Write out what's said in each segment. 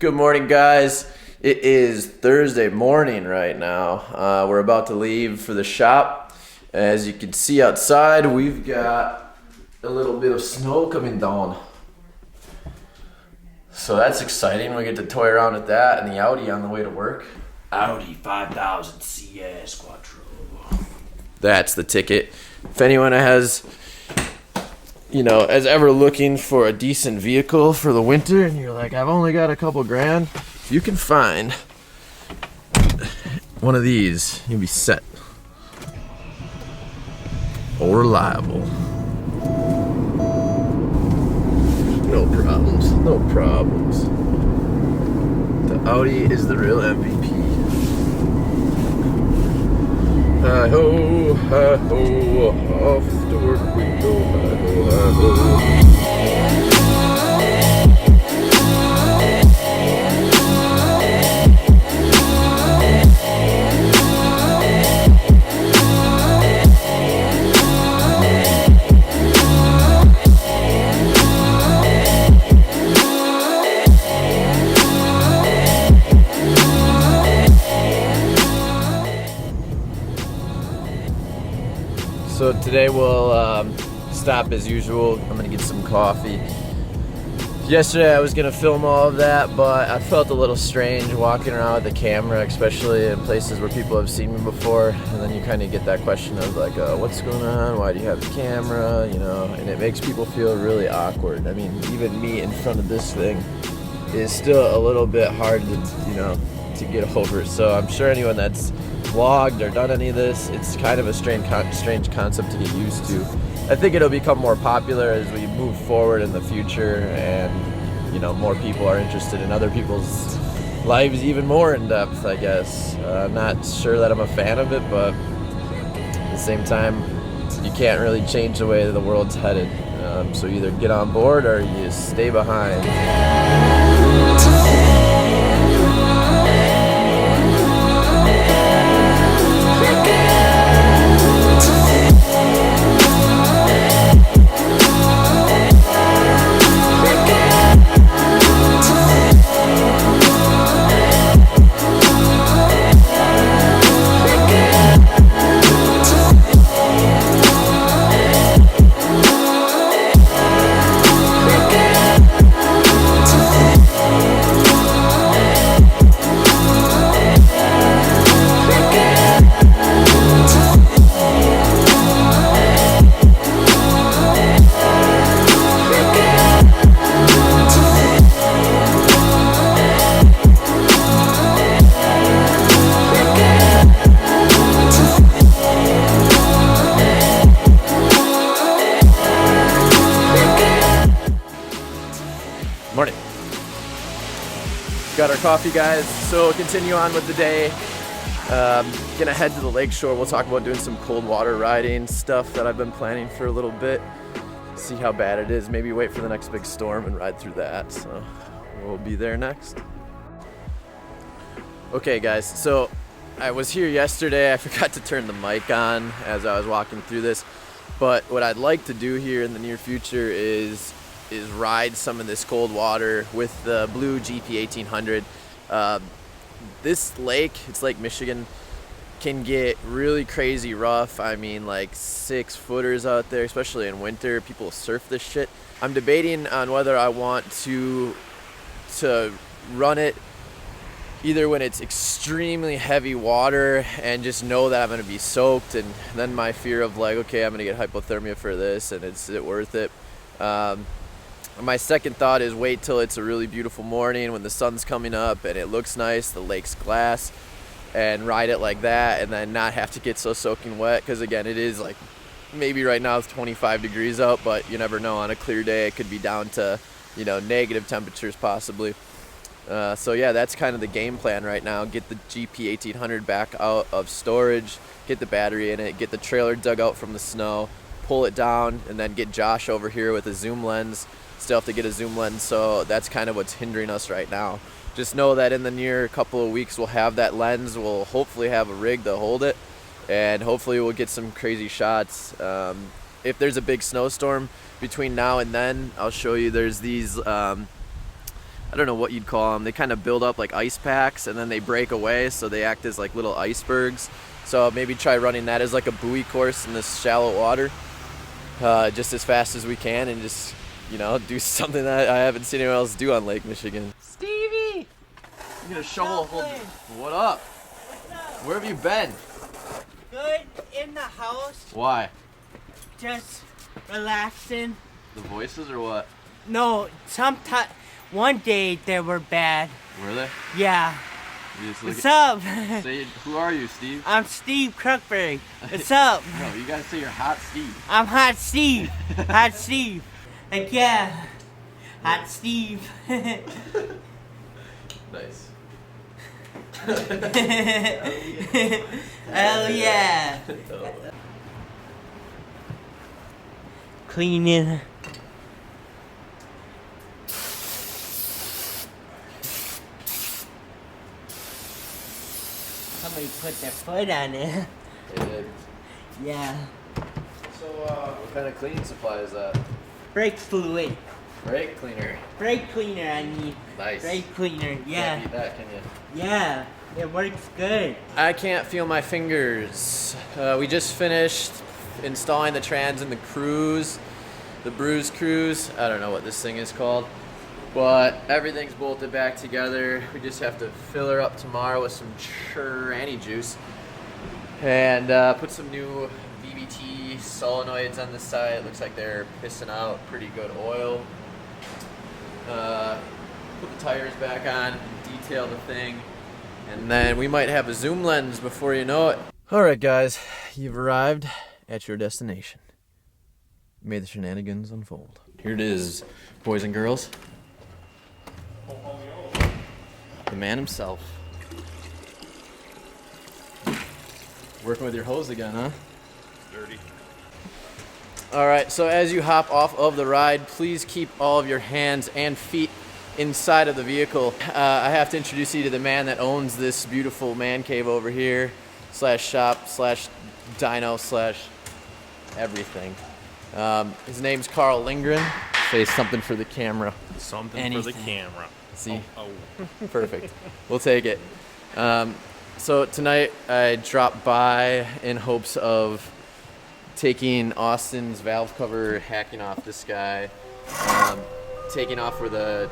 Good morning, guys. It is Thursday morning right now. We're about to leave for the shop. As you can see outside, we've got a little bit of snow coming down. So that's exciting. We get to toy around with that and the Audi on the way to work. Audi 5000 CS Quattro. That's the ticket. If anyone is ever looking for a decent vehicle for the winter and you're like, I've only got a couple grand, if you can find one of these, you'll be set. Or reliable. No problems. The Audi is the real MVP. Hi-ho, hi-ho, off to work we go, hi-ho, hi-ho. So today we'll stop as usual. I'm gonna get some coffee. Yesterday I was gonna film all of that, but I felt a little strange walking around with the camera, especially in places where people have seen me before. And then you kind of get that question of like, what's going on? Why do you have the camera? And it makes people feel really awkward. I mean, even me in front of this thing is still a little bit hard to get over. So I'm sure anyone that's vlogged or done any of this, it's kind of a strange concept to get used to. I think it'll become more popular as we move forward in the future, and more people are interested in other people's lives even more in depth, I guess. I'm not sure that I'm a fan of it, but at the same time, you can't really change the way that the world's headed. So either get on board or you stay behind. Morning. Got our coffee, guys. So continue on with the day. Gonna head to the lakeshore. We'll talk about doing some cold water riding stuff that I've been planning for a little bit. See how bad it is. Maybe wait for the next big storm and ride through that. So we'll be there next. Okay, guys. So I was here yesterday. I forgot to turn the mic on as I was walking through this. But what I'd like to do here in the near future is ride some of this cold water with the blue GP 1800. This lake, it's Lake Michigan, can get really crazy rough. I mean, like 6-footers out there, especially in winter. People surf this shit. I'm debating on whether I want to run it either when it's extremely heavy water and just know that I'm going to be soaked, and then my fear of like, okay, I'm going to get hypothermia for this, and is it worth it? My second thought is wait till it's a really beautiful morning when the sun's coming up and it looks nice, the lake's glass, and ride it like that, and then not have to get so soaking wet, because again, it is like, maybe right now it's 25 degrees out, but you never know. On a clear day it could be down to negative temperatures possibly. So yeah, that's kind of the game plan right now. Get the GP 1800 back out of storage, get the battery in it, get the trailer dug out from the snow, pull it down, and then get Josh over here with a zoom lens. Still have to get a zoom lens, so that's kind of what's hindering us right now. Just know that in the near couple of weeks we'll have that lens, we'll hopefully have a rig to hold it, and hopefully we'll get some crazy shots. If there's a big snowstorm between now and then, I'll show you there's these I don't know what you'd call them. They kind of build up like ice packs and then they break away, so they act as like little icebergs. So maybe try running that as like a buoy course in this shallow water, just as fast as we can, and just, you know, do something that I haven't seen anyone else do on Lake Michigan. Stevie! You gonna shovel a whole... What up? What's up? Where have you been? Good in the house, Why? just relaxing. The voices or what? No, sometimes one day they were bad. Were they? Yeah. You just What's up? Say, who are you, Steve? I'm Steve Crookberg. What's up? No, you gotta say you're Hot Steve. I'm Hot Steve. Hot Steve. Like, yeah. Hot Steve. Nice. Hell yeah. Cleaning. Somebody put their foot on it. They did. Yeah. So, what kind of cleaning supply is that? Brake fluid. Brake cleaner. Brake cleaner I need. Nice. Brake cleaner, Can't yeah. beat that, can you? Yeah. It works good. I can't feel my fingers. We just finished installing the trans in the cruise, the Bruise cruise. I don't know what this thing is called, but everything's bolted back together. We just have to fill her up tomorrow with some tranny juice and put some new VBT solenoids on the side. Looks like they're pissing out pretty good oil. Put the tires back on, detail the thing, and then we might have a zoom lens before you know it. All right, guys, you've arrived at your destination. May the shenanigans unfold. Here it is, boys and girls. The man himself. Working with your hose again, huh? Dirty. All right, so as you hop off of the ride, please keep all of your hands and feet inside of the vehicle. I have to introduce you to the man that owns this beautiful man cave over here, /shop, /dyno, /everything. His name's Carl Lindgren. Say something for the camera. Something for Anything. the camera. See? Oh. Perfect. We'll take it. So tonight I dropped by in hopes of taking Austin's valve cover, hacking off this guy, taking off where the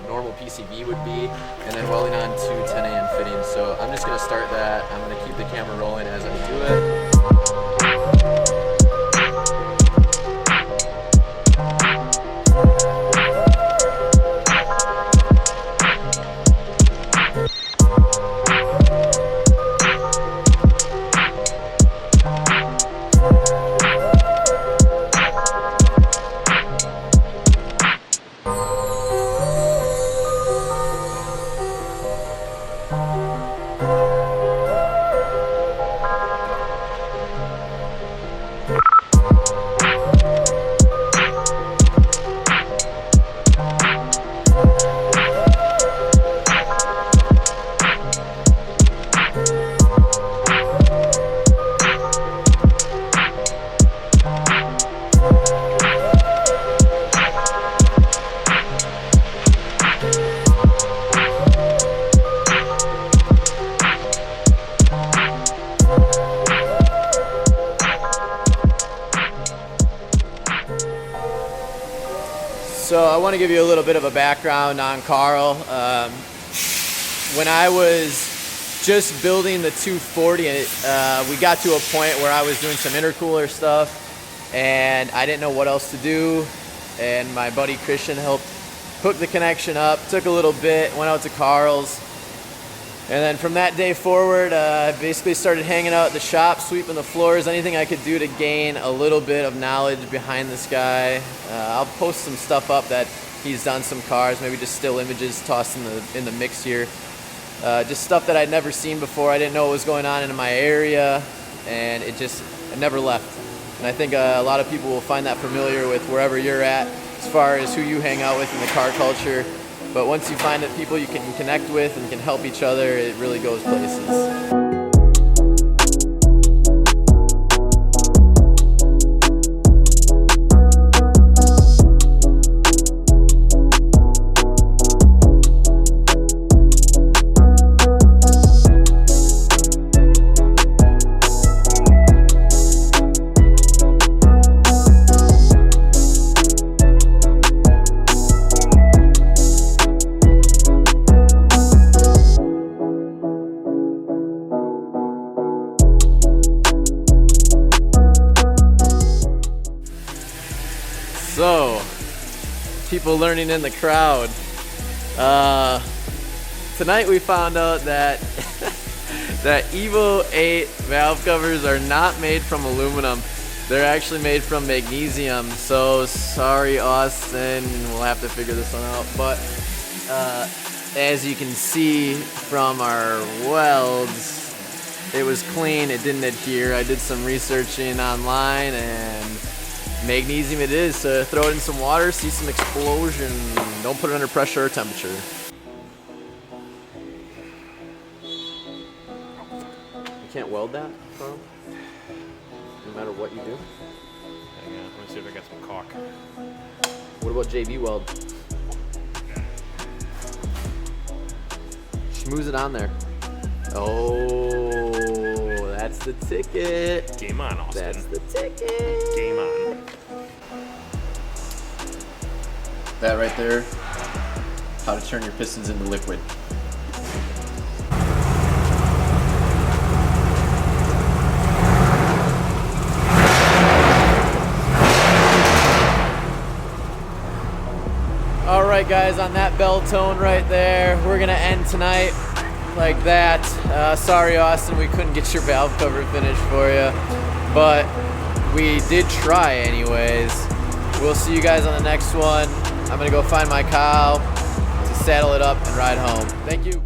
normal PCB would be, and then welding on two 10 a.m. fittings. So I'm just going to start that. I'm going to keep the camera rolling as I do it. So I want to give you a little bit of a background on Carl. When I was just building the 240, we got to a point where I was doing some intercooler stuff and I didn't know what else to do. And my buddy Christian helped hook the connection up. Took a little bit, went out to Carl's. And then from that day forward, I basically started hanging out at the shop, sweeping the floors, anything I could do to gain a little bit of knowledge behind this guy. I'll post some stuff up that he's done, some cars, maybe just still images tossed in the mix here. Just stuff that I'd never seen before. I didn't know what was going on in my area, and it never left. And I think a lot of people will find that familiar with wherever you're at, as far as who you hang out with in the car culture. But once you find that people you can connect with and can help each other, it really goes places. people learning in the crowd. Tonight we found out that that Evo 8 valve covers are not made from aluminum. They're actually made from magnesium. So sorry, Austin. We'll have to figure this one out. But as you can see from our welds, it was clean. It didn't adhere. I did some researching online, and magnesium it is. So throw it in some water, see some explosion. Don't put it under pressure or temperature. You can't weld that, Carl? No matter what you do? Hang on, let me see if I got some caulk. What about JB weld? Schmooze it on there. Oh, that's the ticket. Game on, Austin. That's the ticket. Game on. That right there, how to turn your pistons into liquid. Alright guys, on that bell tone right there, we're gonna end tonight like that. Sorry Austin, we couldn't get your valve cover finished for you, but we did try anyways. We'll see you guys on the next one. I'm gonna go find my cow to saddle it up and ride home. Thank you.